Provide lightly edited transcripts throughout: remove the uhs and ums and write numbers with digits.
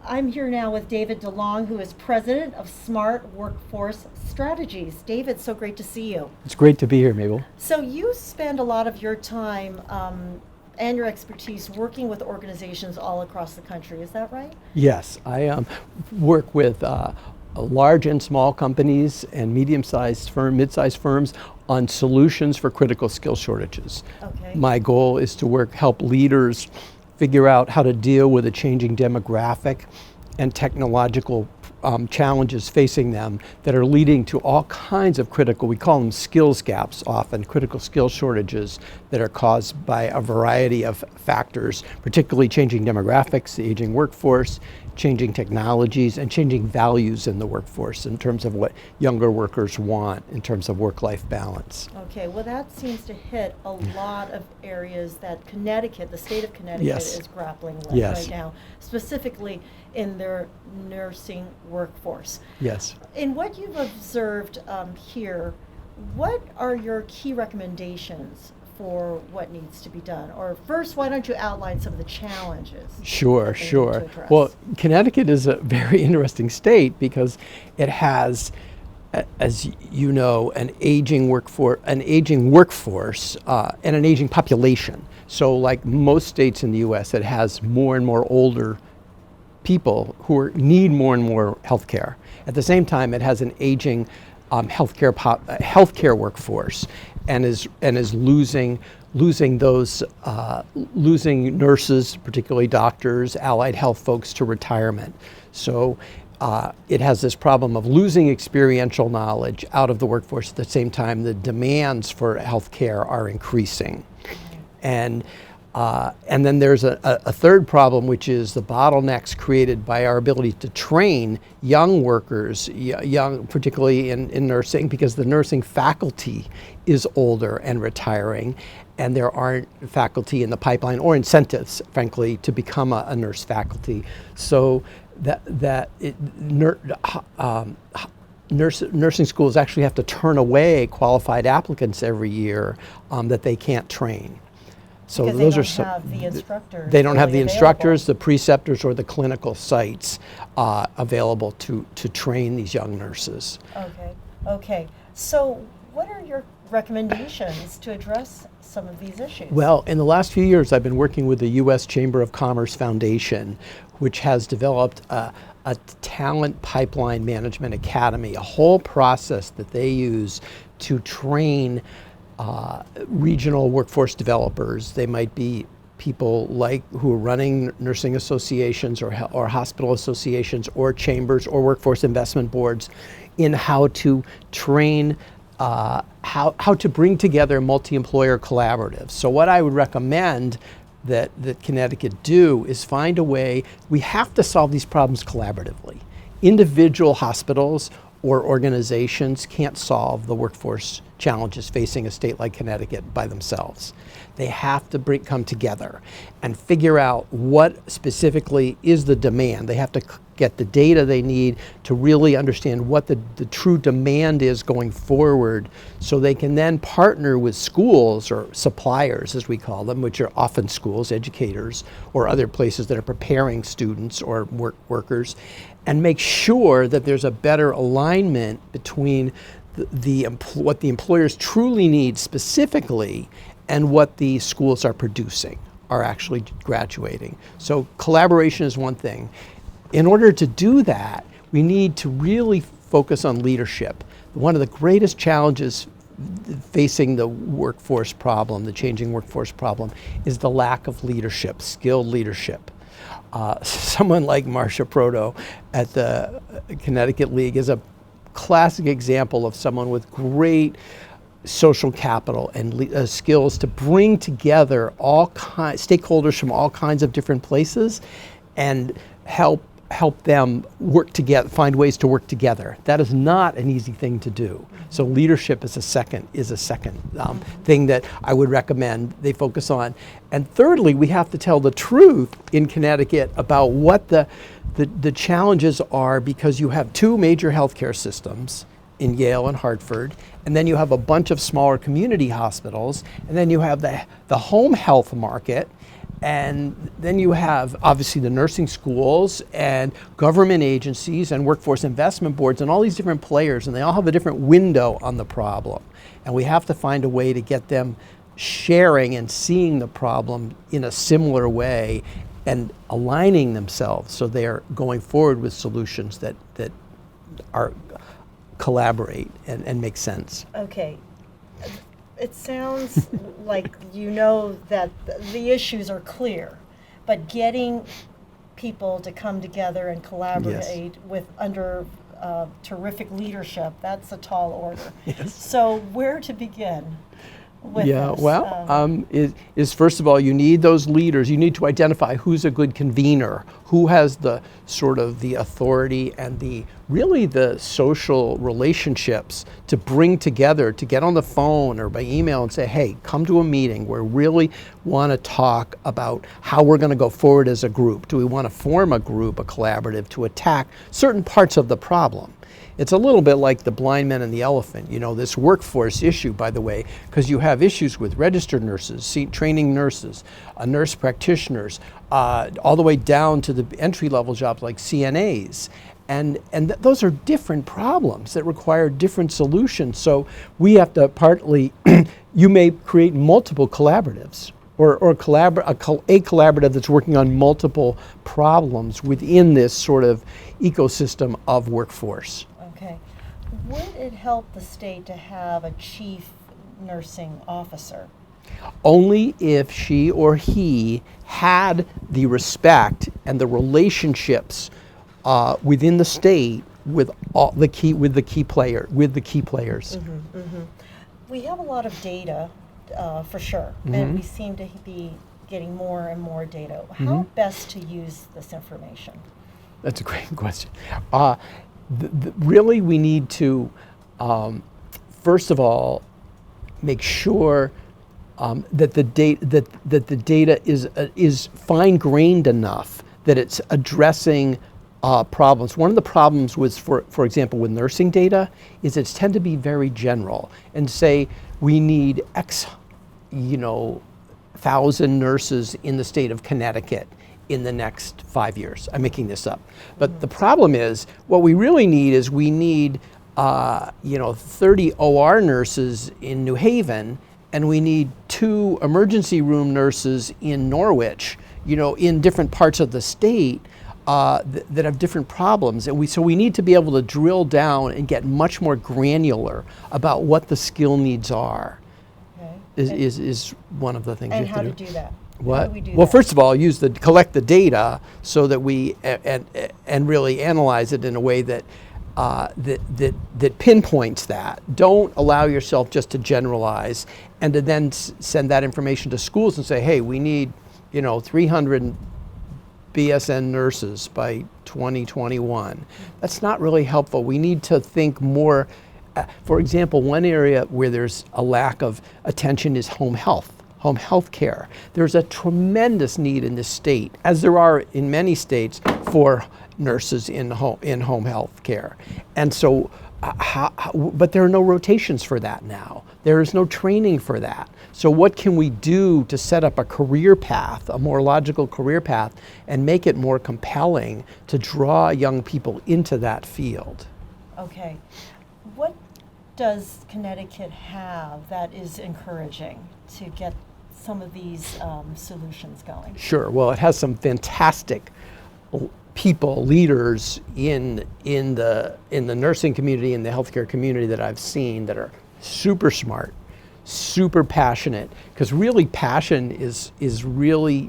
I'm here now with David DeLong, who is president of Smart Workforce Strategies. David, so great to see you. It's great to be here, Mabel. So you spend a lot of your time and your expertise working with organizations all across the country. Is that right? Yes, I work with large and small companies and medium-sized mid-sized firms on solutions for critical skill shortages. Okay. My goal is to help leaders figure out how to deal with a changing demographic and technological challenges facing them that are leading to all kinds of we call them skills gaps often, critical skill shortages that are caused by a variety of factors, particularly changing demographics, the aging workforce, changing technologies, and changing values in the workforce in terms of what younger workers want in terms of work-life balance. Okay, well that seems to hit a lot of areas that Connecticut, the state of Connecticut, is grappling with right now, specifically in their nursing workforce. Yes. In what you've observed here, what are your key recommendations for what needs to be done? Or first, why don't you outline some of the challenges? Sure. Well, Connecticut is a very interesting state because it has, as you know, an aging workforce and an aging population. So like most states in the US, it has more and more older people who need more and more health care. At the same time, it has an aging healthcare workforce and is losing nurses, particularly doctors, allied health folks, to retirement. So it has this problem of losing experiential knowledge out of the workforce. At the same time, the demands for healthcare are increasing. And then there's a third problem, which is the bottlenecks created by our ability to train young workers, particularly in nursing, because the nursing faculty is older and retiring, and there aren't faculty in the pipeline or incentives, frankly, to become a nurse faculty. So nursing schools actually have to turn away qualified applicants every year that they can't train. So because those they don't have the instructors. They don't have the instructors, the preceptors, or the clinical sites available to train these young nurses. Okay. So what are your recommendations to address some of these issues? Well, in the last few years, I've been working with the U.S. Chamber of Commerce Foundation, which has developed a talent pipeline management academy, a whole process that they use to train regional workforce developers. They might be people who are running nursing associations or hospital associations or chambers or workforce investment boards in how to train, how to bring together multi-employer collaboratives. So what I would recommend that Connecticut do is find a way. We have to solve these problems collaboratively. Individual hospitals or organizations can't solve the workforce challenges facing a state like Connecticut by themselves. They have to come together and figure out what specifically is the demand. They have to get the data they need to really understand what the true demand is going forward, so they can then partner with schools or suppliers, as we call them, which are often schools, educators, or other places that are preparing students or workers, and make sure that there's a better alignment between what the employers truly need specifically and what the schools are producing, are actually graduating. So collaboration is one thing. In order to do that, we need to really focus on leadership. One of the greatest challenges facing the workforce problem, the changing workforce problem, is the lack of leadership, skilled leadership. Someone like Marcia Proto at the Connecticut League is a classic example of someone with great social capital and skills to bring together stakeholders from all kinds of different places and help them work together, find ways to work together. That is not an easy thing to do. So leadership is a second thing that I would recommend they focus on. And thirdly, we have to tell the truth in Connecticut about what the challenges are, because you have two major healthcare systems in Yale and Hartford, and then you have a bunch of smaller community hospitals, and then you have the home health market, And then you have obviously the nursing schools and government agencies and workforce investment boards and all these different players, and they all have a different window on the problem. And we have to find a way to get them sharing and seeing the problem in a similar way and aligning themselves so they're going forward with solutions that are collaborate and make sense. Okay. It sounds like you know that the issues are clear, but getting people to come together and collaborate with under terrific leadership, that's a tall order. Yes. So where to begin with this? Well, is first of all, you need those leaders. You need to identify who's a good convener, who has the sort of the authority and the really the social relationships to bring together, to get on the phone or by email and say, hey, come to a meeting where we really want to talk about how we're going to go forward as a group. Do we want to form a group, a collaborative, to attack certain parts of the problem? It's a little bit like the blind man and the elephant, you know, this workforce issue, by the way, because you have issues with registered nurses, training nurses, nurse practitioners, all the way down to the entry-level jobs like CNAs. And those are different problems that require different solutions. So we have to partly, you may create multiple collaboratives or a collaborative that's working on multiple problems within this sort of ecosystem of workforce. Okay. Would it help the state to have a chief nursing officer? Only if she or he had the respect and the relationships within the state with the key players. Mm-hmm, mm-hmm. We have a lot of data, for sure, and we seem to be getting more and more data. How best to use this information? That's a great question. Really, we need to, first of all, make sure that the data is fine-grained enough that it's addressing problems. One of the problems with, for example, with nursing data is it's tend to be very general and say we need X, 1,000 nurses in the state of Connecticut in the next 5 years. I'm making this up. But the problem is what we really need is we need 30 OR nurses in New Haven, and we need 2 emergency room nurses in Norwich, in different parts of the state that have different problems. And so we need to be able to drill down and get much more granular about what the skill needs are. Okay. Is one of the things you have to do. And how to do that? What? How do we do well, that? first of all, collect the data so that we and really analyze it in a way that that pinpoints that. Don't allow yourself just to generalize and to then send that information to schools and say, hey, we need 300 BSN nurses by 2021. That's not really helpful. We need to think more. For example, one area where there's a lack of attention is home health care. There's a tremendous need in this state, as there are in many states, for nurses in home health care. And so, but there are no rotations for that now. There is no training for that. So what can we do to set up a career path, a more logical career path, and make it more compelling to draw young people into that field? Okay. What does Connecticut have that is encouraging to get some of these solutions going? Sure. Well, it has some fantastic people, leaders in the nursing community and the healthcare community that I've seen that are super smart, super passionate, because really passion is really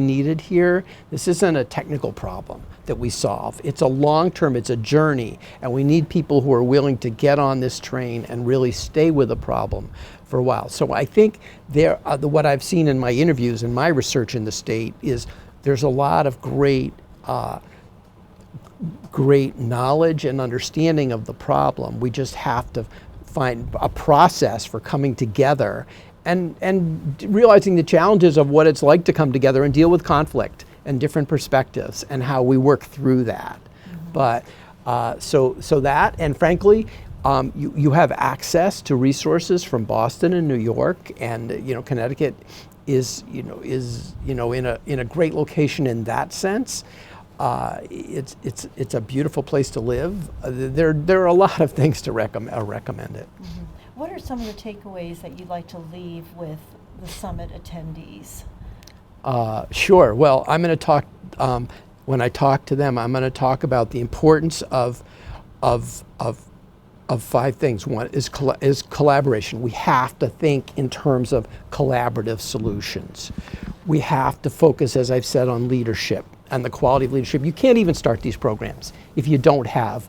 needed here. This isn't a technical problem that we solve. It's a long-term, it's a journey, and we need people who are willing to get on this train and really stay with the problem for a while. So I think what I've seen in my interviews and my research in the state is there's a lot of great knowledge and understanding of the problem. We just have to find a process for coming together and realizing the challenges of what it's like to come together and deal with conflict and different perspectives and how we work through that. But so that, and frankly, you have access to resources from Boston and New York, and Connecticut is in a great location in that sense. It's a beautiful place to live. There are a lot of things to recommend it. Mm-hmm. What are some of the takeaways that you'd like to leave with the summit attendees? Sure. Well, I'm going to talk, when I talk to them, I'm going to talk about the importance of 5 things. One is collaboration. We have to think in terms of collaborative solutions. We have to focus, as I've said, on leadership and the quality of leadership. You can't even start these programs if you don't have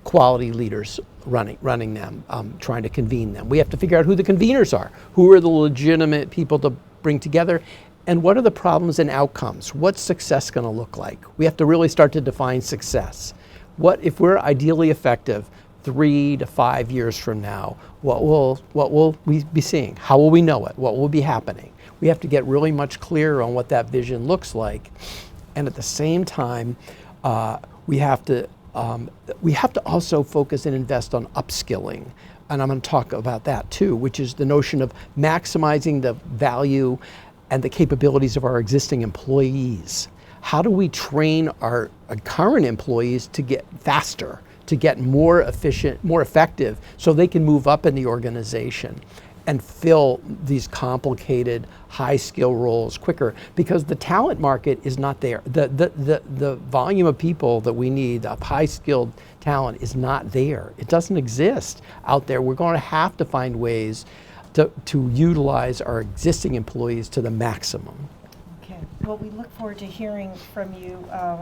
quality leaders running them, trying to convene them. We have to figure out who the conveners are, who are the legitimate people to bring together, and what are the problems and outcomes? What's success going to look like? We have to really start to define success. What if we're ideally effective 3 to 5 years from now? What will we be seeing? How will we know it? What will be happening? We have to get really much clearer on what that vision looks like, and at the same time, we have to also focus and invest on upskilling. And I'm going to talk about that too, which is the notion of maximizing the value and the capabilities of our existing employees. How do we train our current employees to get faster, to get more efficient, more effective, so they can move up in the organization and fill these complicated, high-skill roles quicker? Because the talent market is not there. The volume of people that we need, of high-skilled talent, is not there. It doesn't exist out there. We're going to have to find ways to utilize our existing employees to the maximum. Okay. Well, we look forward to hearing from you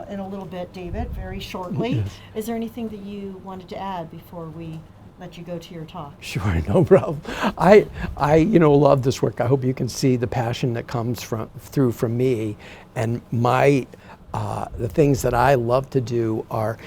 in a little bit, David, very shortly. Yes. Is there anything that you wanted to add before we let you go to your talk? Sure, no problem. I love this work. I hope you can see the passion that comes through from me, and the things that I love to do are,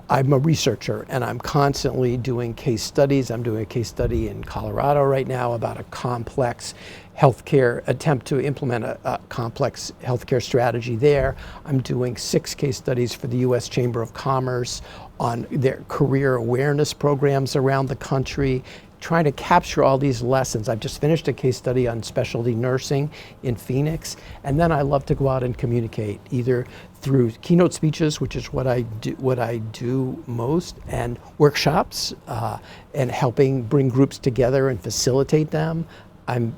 I'm a researcher and I'm constantly doing case studies. I'm doing a case study in Colorado right now about a complex attempt to implement a complex healthcare strategy there. I'm doing 6 case studies for the U.S. Chamber of Commerce on their career awareness programs around the country, trying to capture all these lessons. I've just finished a case study on specialty nursing in Phoenix, and then I love to go out and communicate, either through keynote speeches, which is what I do most, and workshops, and helping bring groups together and facilitate them. I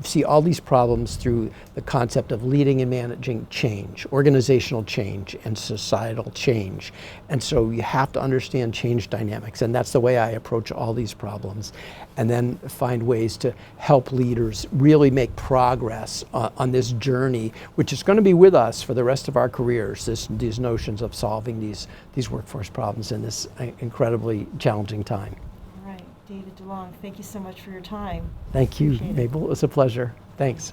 see all these problems through the concept of leading and managing change, organizational change and societal change. And so you have to understand change dynamics, and that's the way I approach all these problems. And then find ways to help leaders really make progress on this journey, which is going to be with us for the rest of our careers, these notions of solving these workforce problems in this incredibly challenging time. David DeLong, thank you so much for your time. Thank you, Mabel. It was a pleasure. Thanks.